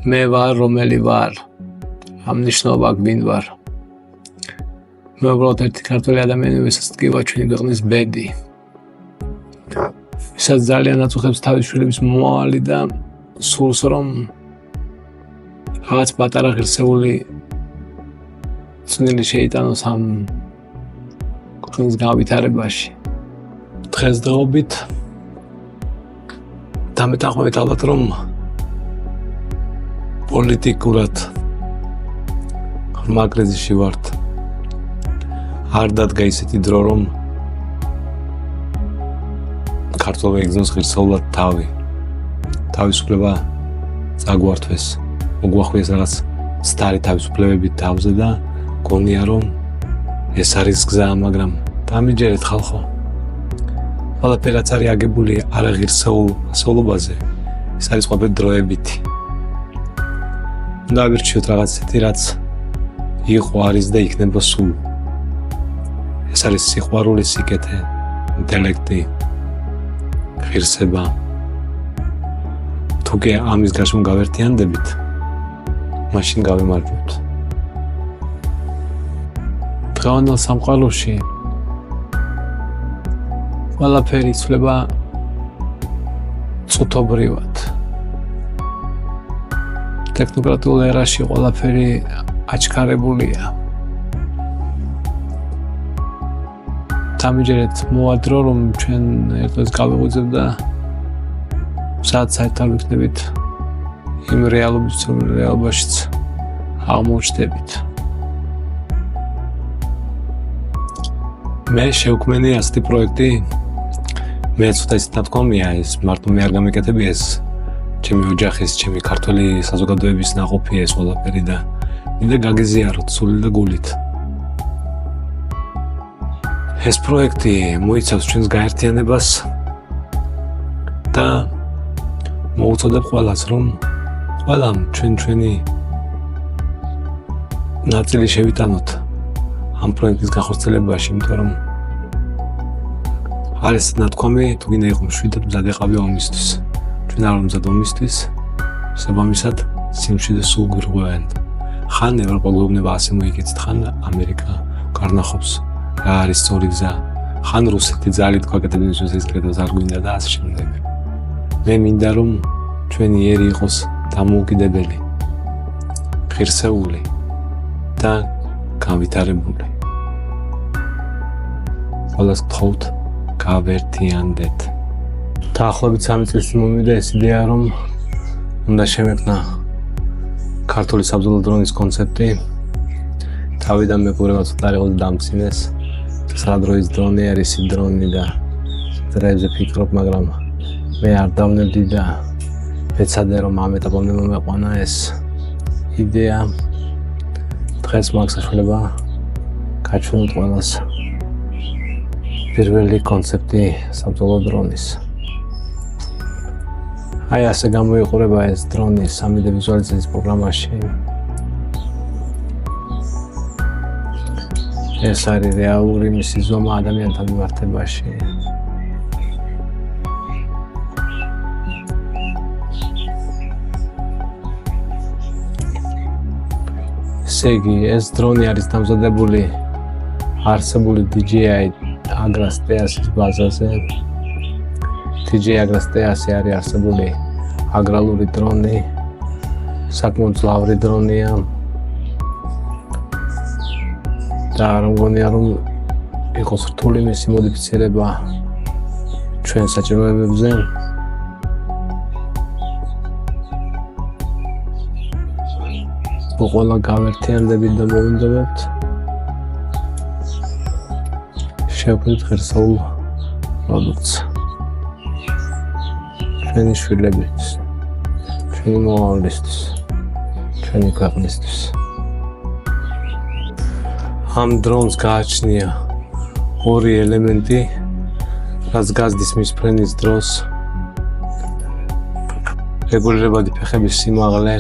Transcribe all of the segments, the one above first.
მე ვარ რომელი ვარ ამ ნიშნობა გვინ ვარ მე უბრალოდ ერთი ქართველი ადამიანი ვისაც დგება ჩვენი ქვეყნის ბედი ვისაც ძალიან აწუხებს თავის შვილების მომავალი და სურს რომ რაღაც პატარა ღირსეული წვნილი შეიტანოს ამ ქვეყნის განვითარებაში დღესდღეობით დამეტაყვევით ალბათ რომ პოლიტიკურად ღრმა კრიზისში ვართ არ დადგა ისეთი დრო რომ ქართველმა იგრძნოს ღირსეულად თავისუფლება წაგვართვეს მოგვახვიეს რაღაც მცდარი თავისუფლებებით თავზე და გონია რომ ეს არის გზა მაგრამ დამიჯერეთ ხალხო ყველაფერი რაც არის აგებული არა ღირსეულ ასეულობაზე ეს არის ყველაფერი დროებითი უნდა ავირჩიოთ რაღაც ისეთი რაც იყო არის და იქნება სულ ეს არის სიყვარული სიკეთე ინტელექტი ღირსება თუ კი ამის გარშემო გავერთიანდებით მაშინ გავიმარჯვებთ დღევანდელ სამყაროში ყველაფერი იცვლება წუთობრივად ტექნოკრატიულ ერაში ყველაფერი აჩქარებულია დამიჯერეთ მოვა დრო რომ ჩვენ ერთად გავიღვიძებ და სადაც საერთოდ ვიქნებით იმ რეალობაშიც აღმოჩნდებით მე შევქმნი ასეთი პროექტი მე ცოტა ისეთ ნათქვამია ეს მარტო მე არ გამეკეთებია ეს ჩემი ოჯახის ჩემი ქართველი საზოგადოების ნაყოფია ეს ყველაფერი და მინდა გაგიზიაროთ სული და გულით ეს პროექტი მოიცავს ჩვენს გაერთიანებას და მოუწოდებ ყველას რომ ყველამ ჩვენი ნაწილი შევიტანოთ ამ პროექტის განხორციელებაში, იმიტომ რომ არის ნათქვამი, თუ გინდა იყო მშვიდად მზად ეყავი ომისთვის. ჩვენ არ მზად ომისთვის, შესაბამისად სიმშვიდე სულ გვირღვევენ. ხან ევროპა გვეუბნება ასე მოიგეთ, ხან ამერიკა გარნახობს რა არის სწორი გზა, ხან რუსეთი ძალით გვაკეთებინებს ეს კრედოს არ გვინდა და ასე შემდეგ. მე მინდა რომ ჩვენი ერი იყოს დამოუკიდებელი, ღირსეული და განვითარებული. ყველას გთხოვთ გავერთიანდეთ. დაახლოებით 3 წლის წინ მომივიდა ეს იდეა რომ უნდა შემექმნა ქართული საბრძოლო დრონის კონცეფტი. თავიდან მეგობრებმა ცოტა იყო დამცინეს. რა დროის დრონი არის დრონი და დროებზე ფიქრობ, მაგრამ მე არ დავნებდი და მეცადე რომ ამ ეტაპამდე მომეყვანა ეს იდეა. დღეს მაქვს საშუალება გაჩვენოთ ყველას პირველი კონცეფტი საბრძოლო დრონის. აი ასე გამოიყურება ეს დრონი 3D ვიზუალიზაციის პროგრამაში. ეს არის რეალური მისი ზომა ადამიანთან მიმართებაში. ესე იგი, ეს დრონი არის დამზადებული არსებული DJI Agras TEAS-ის ბაზაზე. DJI Agras TEAS-ი არის არსებული აგრალური დრონი, საკმაოდ ძლავრი დრონია. და არ მგონია რომ იყოს რთული მისი მოდიფიცირება ჩვენ საჭიროებებზე. ყველა გავერთიანდებით და მოვინდომებთ. შევქმნით ღირსეულ პროდუქტს. ჩვენი შვილებისთვის, ჩვენი მომავლისთვის, ჩვენი ქვეყნისთვის. ამ დრონს გააჩნია ორი ელემენტი, რაც გაზდის მის ფრენის დროს. რეგულირებადი ფეხების სიმაღლე,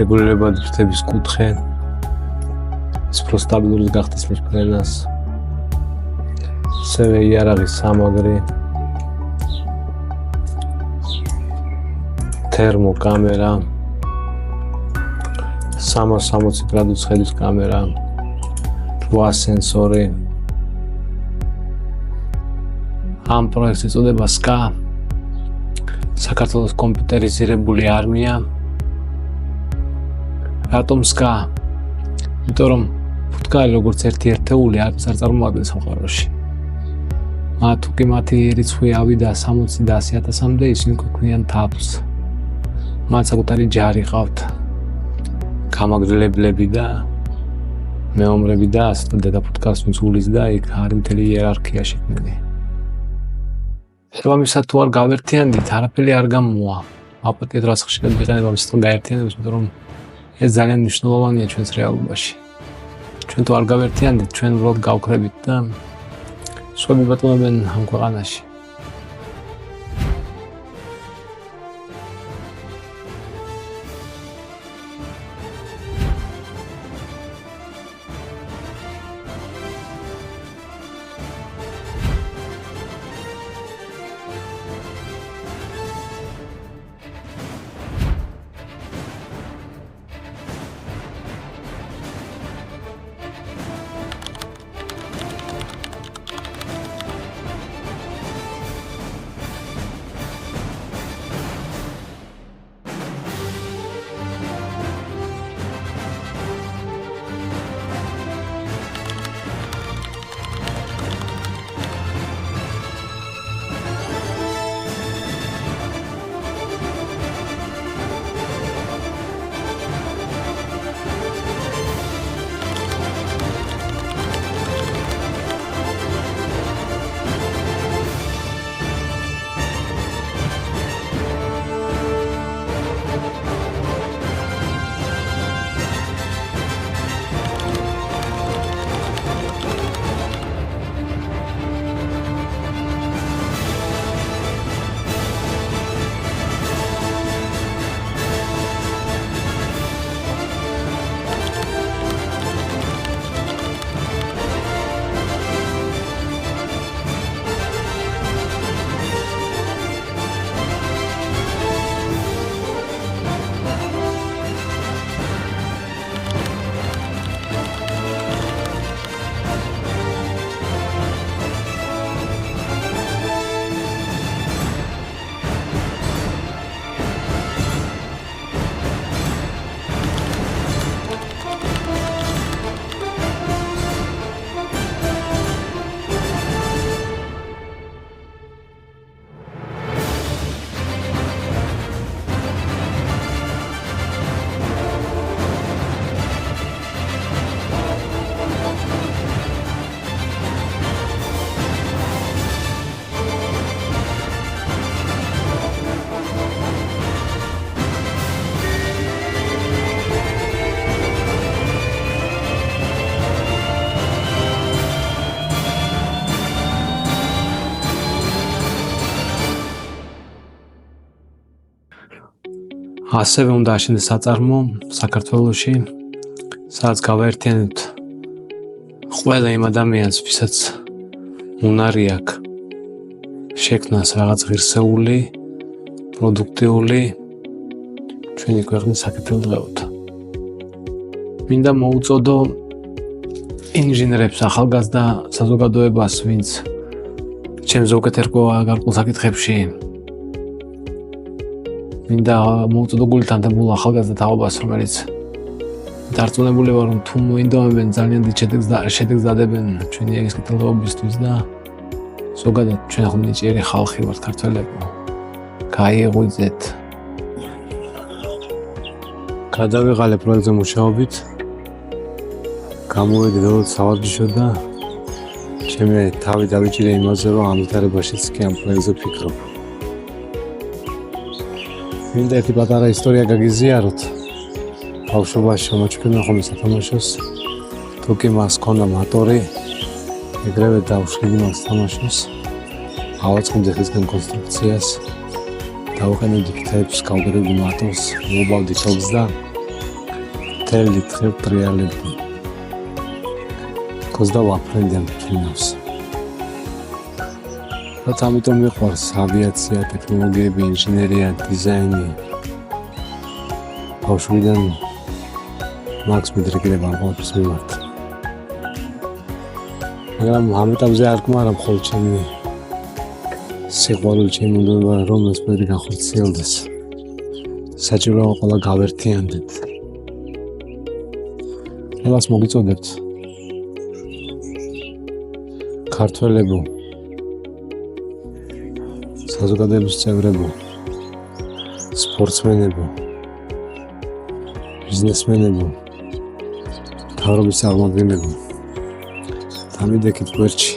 რეგულირებადი ფრთების კუთხე, სფრო სტაბილურის გახდის მის ფრენას, ასევე იარაღის სამაგრი, თერმოკამერა, 360 გრადუს ხედვის კამერა, 8 სენსორი. ამ პროექტს ეწოდება SCA, საქართველოს კომპიუტერიზირებული არმია. რატომ SCA? იმიტომ რომ ფუტკარი როგორც ერთი ერთეული არ წარმოადგენს სამყაროში. თუ კი მათი რიცხვი ავიდა 60 და 100.000-მდე, ისინი გვქვიან თავს. მათ საკუთარი ჯარი ყავთ, გამაგრილებლები და მეომრები და ასე დედა ფუტკარს ვინც უვლის და იქ არის მთელი იერარქია შექმნილი. შესაბამისად თუ არ გავერთიანდით, არაფერი არ გამოვა. აპატიეთ რაც ხშირად ვიყენებ ამ სიტყვა გაერთიანებას, იმიტომ რომ ეს ძალიან მნიშვნელოვანია ჩვენს რეალობაში. ჩვენ თუ არ გავერთიანდით, ჩვენ უბრალოდ გავქრებით და სხვები ბატონობენ ამ ქვეყანაში. ასევე უნდა აშენდეს საწარმო საქართველოში, სადაც გავაერთიანებთ ყველა იმ ადამიანს, ვისაც უნარი აქვს შექმნას რაღაც ღირსეული, პროდუქტიული ჩვენი ქვეყნის საკეთილდღეოდ. მინდა მოუწოდო ინჟინერებს, ახალგაზრდა საზოგადოებას, ვინც ჩემზე უკეთ ერგოა გარკვეულ საკითხებში. მინდა მოუწოდო გულით ახალგაზრდა თაობას, რომელიც დარწმუნებული ვარ, რომ თუ მოინდომებენ ძალიან დიდ შედეგს დადებენ ჩვენი ეგის კეთილდღეობისთვის და ზოგადად ჩვენ ხომ ნიჭიერი ხალხი ვართ ქართველებო. გაიღვიძეთ. გადავიღალე პროექტზე მუშაობით. გამოვედი ველოდ სავარჯიშო და ჩემი თავი დავიჭირე იმაზე, რომ ამ ვითარებაშიც კი ამ პროექტზე ვფიქრობ. მინდა ერთი პატარა ისტორია გაგიზიაროთ. ბავშვობაში მოჩქნა ხოლმე სათამაშოს. თუ კი მას ჰქონდა მატორი, ეგრევე დავშვიდი მას თამაშოს. ავაწყობდი ხისგან კონსტრუქციას. დავუყენებდი ფრთებს, გავგებდი მატორს, მოვბავდი ჩოქს და მთელი დღე ტრიალებდი. კოზდა ვაფრენდი ამ ფინავს. რაც ამიტომ მიყვარს ავიაცია, ტექნოლოგიები, ინჟინერია, დიზაინი. ბავშვიდან მაქვს მიდრეკილება ამ ყველაფრის მიმართ. მაგრამ ამ ეტაპზე არ გმარა მხოლოდ ჩემი სიყვარული, ჩემი უნდობა, რომ ეს ყველაფერი განხორციელდეს. საჭიროა ყველა გავერთიანდეთ. ყველას მოგიწოდებთ. ქართველებო, საზოგადოების წევრებო, სპორტსმენებო, ბიზნესმენებო, მთავრობის წარმომადგენლებო, დამიდექით გვერდში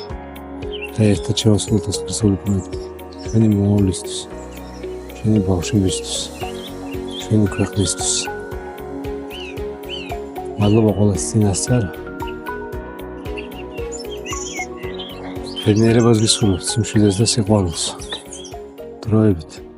და ერთად შევასრულოთ ეს ქრისტული პროექტი ჩვენი მომავლისთვის, ჩვენი ბავშვებისთვის, ჩვენი ქვეყნისთვის. მადლობა ყველას წინასწარ. ბედნიერებას გისურვებთ, სიმშვიდეს და სიყვარულს. დროებით.